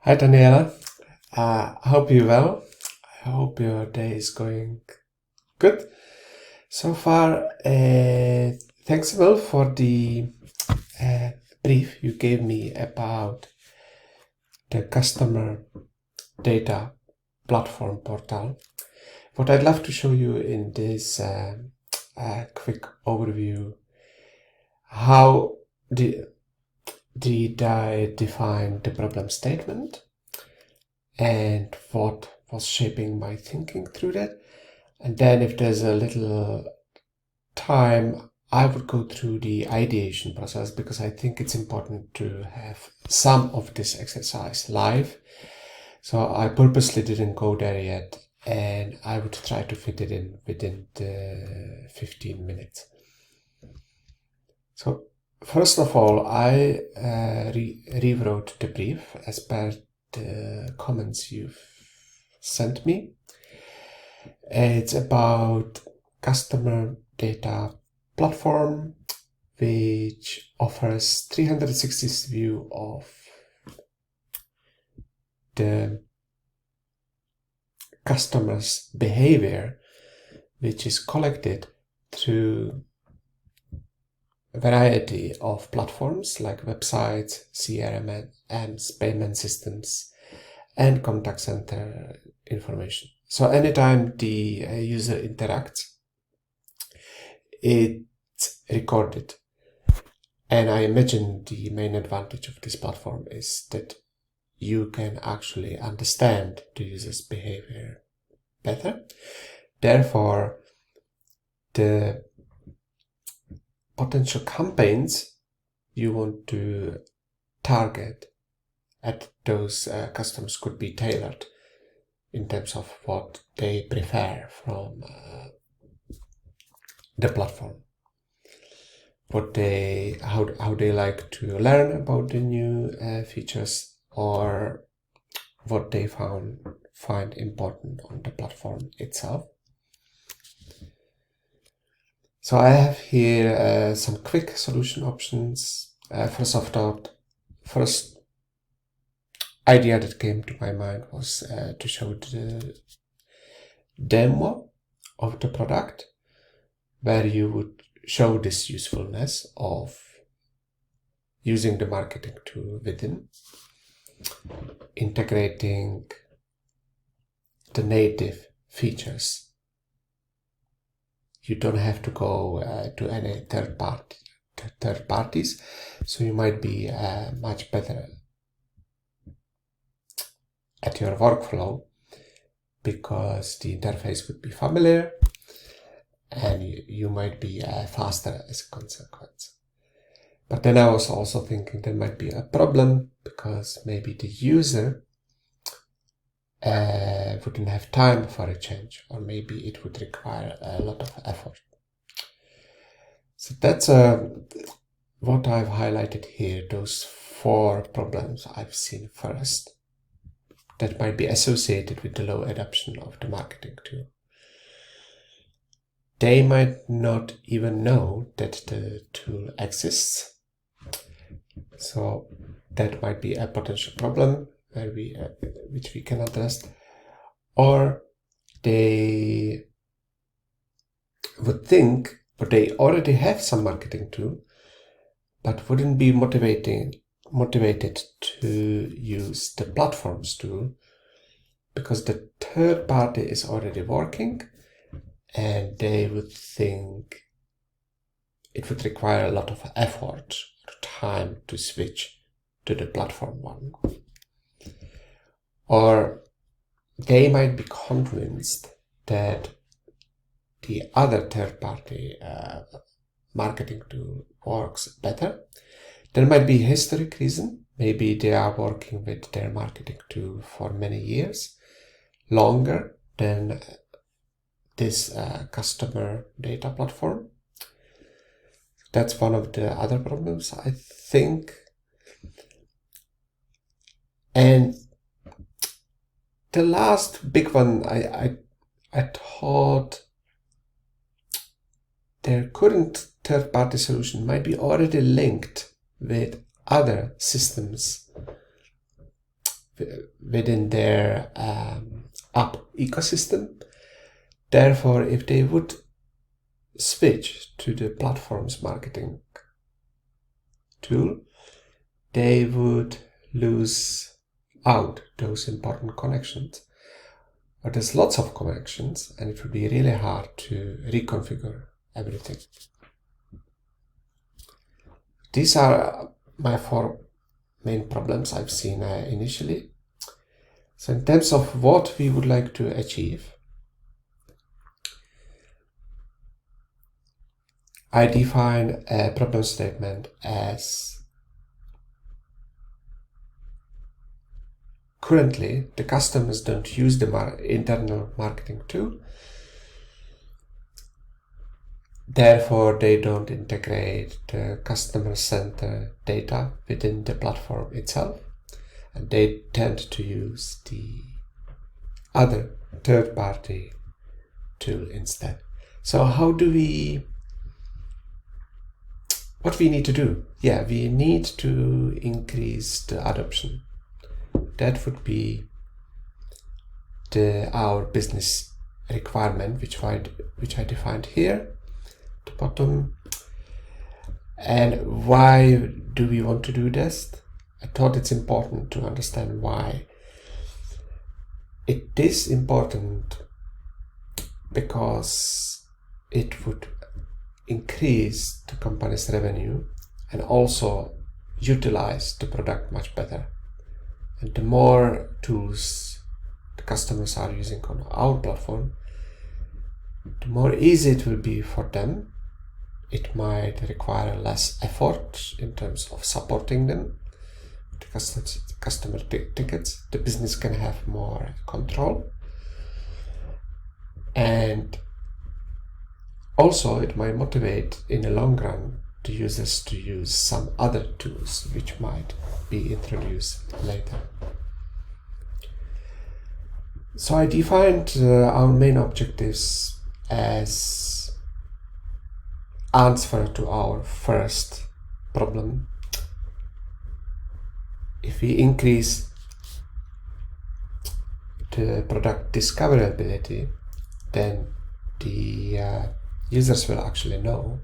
Hi Daniela, I hope you're well. I hope your day is going good so far. Thanks Will for the brief you gave me about the customer data platform portal. What I'd love to show you in this quick overview, how did I define the problem statement and what was shaping my thinking through that. And then if there's a little time, I would go through the ideation process, because I think it's important to have some of this exercise live. So I purposely didn't go there yet, and I would try to fit it in within the 15 minutes. So first of all, I rewrote the brief as per the comments you've sent me. It's about customer data platform, which offers 360 view of the customer's behavior, which is collected through a variety of platforms like websites, CRMs, payment systems, and contact center information. So anytime the user interacts, it's recorded. And I imagine the main advantage of this platform is that you can actually understand the user's behavior better. Therefore, the potential campaigns you want to target at those customers could be tailored in terms of what they prefer from the platform, how they like to learn about the new features, or what they find important on the platform itself. So I have here some quick solution options. First idea that came to my mind was to show the demo of the product, where you would show this usefulness of using the marketing tool within, integrating the native features. You don't have to go to any third parties, so you might be much better at your workflow, because the interface would be familiar and you might be faster as a consequence. But then I was also thinking there might be a problem, because maybe the user wouldn't have time for a change, or maybe it would require a lot of effort. So that's what I've highlighted here, those 4 problems I've seen first that might be associated with the low adoption of the marketing tool. They might not even know that the tool exists, so that might be a potential problem which we can address. Or they would think, but they already have some marketing tool, but wouldn't be motivated to use the platform's tool, because the third party is already working, and they would think it would require a lot of effort or time to switch to the platform one. Or they might be convinced that the other third-party marketing tool works better. There might be a historic reason. Maybe they are working with their marketing tool for many years, longer than this customer data platform. That's one of the other problems, I think. And the last big one, I thought their current third-party solution might be already linked with other systems within their app ecosystem. Therefore, if they would switch to the platform's marketing tool, they would lose out those important connections. But there's lots of connections, and it would be really hard to reconfigure everything. These are my 4 main problems I've seen initially. So in terms of what we would like to achieve, I define a problem statement as currently the customers don't use the internal marketing tool. Therefore, they don't integrate the customer center data within the platform itself, and they tend to use the other third-party tool instead. So what we need to do? Yeah, we need to increase the adoption. That would be our business requirement, which I defined here. The bottom. And why do we want to do this? I thought it's important to understand why. It is important because it would increase the company's revenue and also utilize the product much better. And the more tools the customers are using on our platform, the more easy it will be for them. It might require less effort in terms of supporting them, the customer tickets. The business can have more control, and also it might motivate in the long run the users to use some other tools which might be introduced later. So I defined our main objectives as answer to our first problem. If we increase the product discoverability, then the users will actually know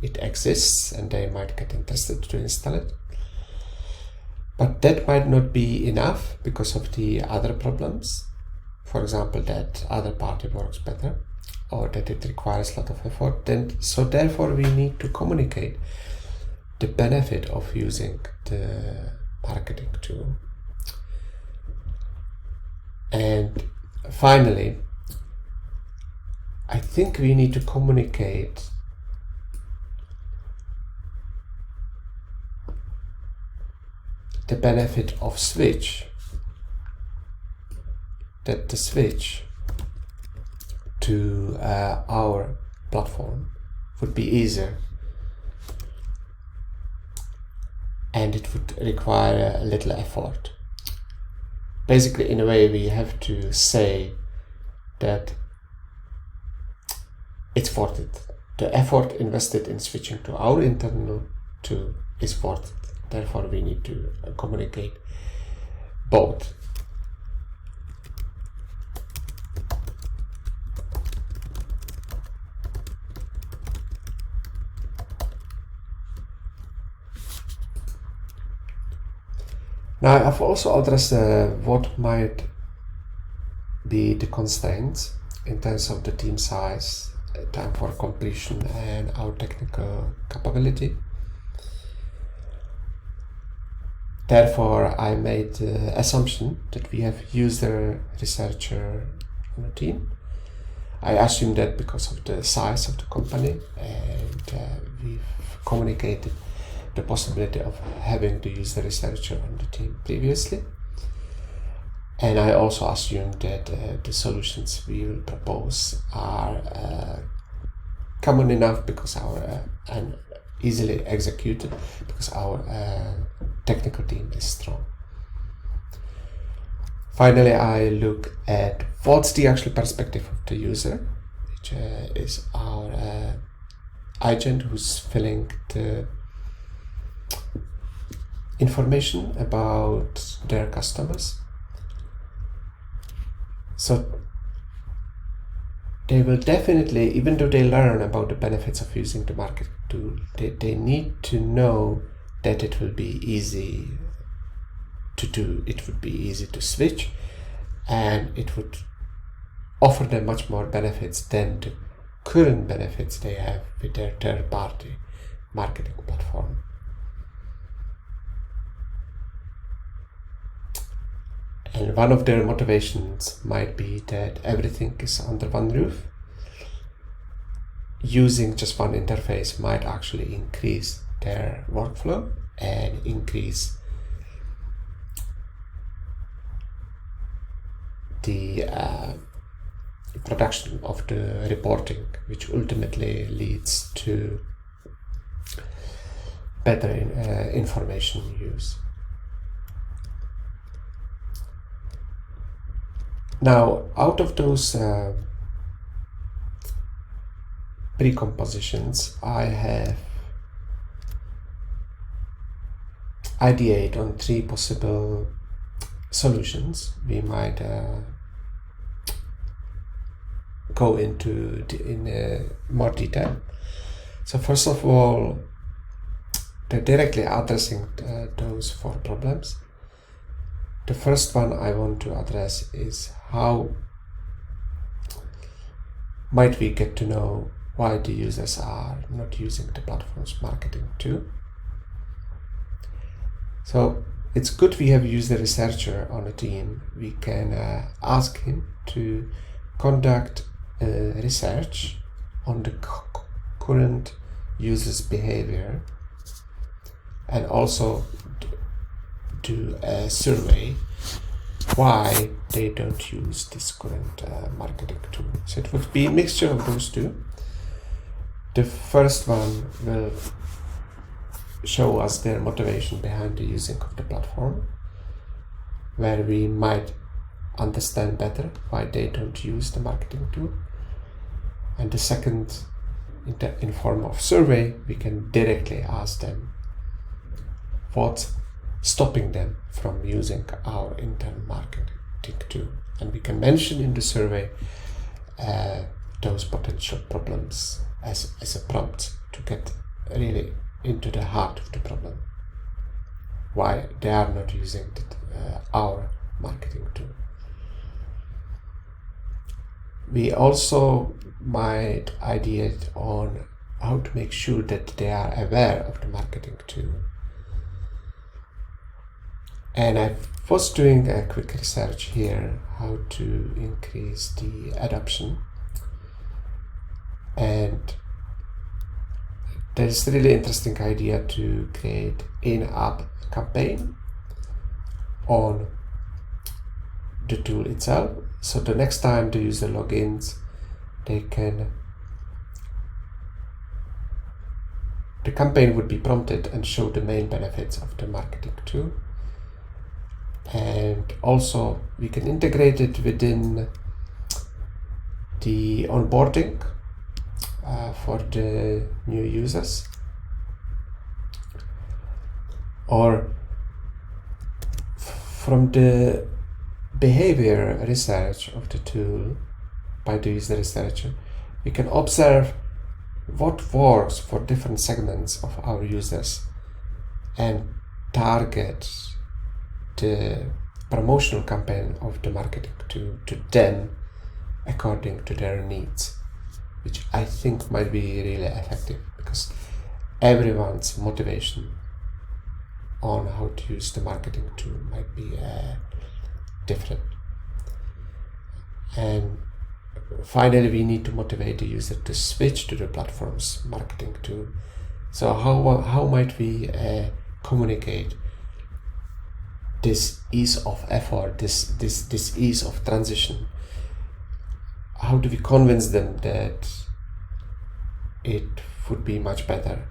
it exists and they might get interested to install it. But that might not be enough because of the other problems. For example, that other party works better, or that it requires a lot of effort. So therefore we need to communicate the benefit of using the marketing tool. And finally, I think we need to communicate the benefit of switch, that the switch to our platform would be easier and it would require a little effort. Basically, in a way, we have to say that it's worth it. The effort invested in switching to our internal tool is worth it. Therefore, we need to communicate both. Now, I've also addressed what might be the constraints in terms of the team size, time for completion, and our technical capability. Therefore, I made the assumption that we have user researcher on the team. I assume that because of the size of the company, and we've communicated the possibility of having the user researcher on the team previously. And I also assume that the solutions we will propose are common enough because and easily executed because our technical team is strong. Finally, I look at what's the actual perspective of the user, which is our agent who's filling the information about their customers. So they will definitely, even though they learn about the benefits of using the marketing tool, they need to know that it will be easy to do, it would be easy to switch, and it would offer them much more benefits than the current benefits they have with their third-party marketing platform. And one of their motivations might be that everything is under one roof. Using just one interface might actually increase their workflow and increase the production of the reporting, which ultimately leads to better information use. Now, out of those precompositions, I have ideated on 3 possible solutions we might go into in more detail. So first of all, they're directly addressing those 4 problems. The first one I want to address is how might we get to know why the users are not using the platform's marketing tool. So it's good we have used a researcher on a team. We can ask him to conduct research on the current users' behavior and also do a survey why they don't use this current marketing tool. So it would be a mixture of those 2. The first one will show us their motivation behind the using of the platform, where we might understand better why they don't use the marketing tool. And the second, in form of survey, we can directly ask them what's stopping them from using our internal marketing tool. And we can mention in the survey those potential problems as a prompt to get really into the heart of the problem, why they are not using our marketing tool. We also might ideate on how to make sure that they are aware of the marketing tool. And I was doing a quick research here how to increase the adoption. And there's a really interesting idea to create in-app campaign on the tool itself. So the next time the user logins, the campaign would be prompted and show the main benefits of the marketing tool. And also we can integrate it within the onboarding for the new users, or from the behavior research of the tool by the user researcher, we can observe what works for different segments of our users and target the promotional campaign of the marketing to them according to their needs, which I think might be really effective because everyone's motivation on how to use the marketing tool might be different. And finally, we need to motivate the user to switch to the platform's marketing tool. So how might we communicate this ease of effort, this ease of transition? How do we convince them that it would be much better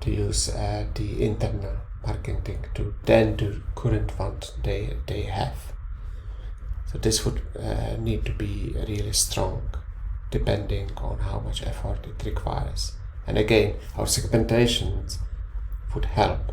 to use the internal marketing tool than the current one they have? So this would need to be really strong, depending on how much effort it requires And again, our segmentations would help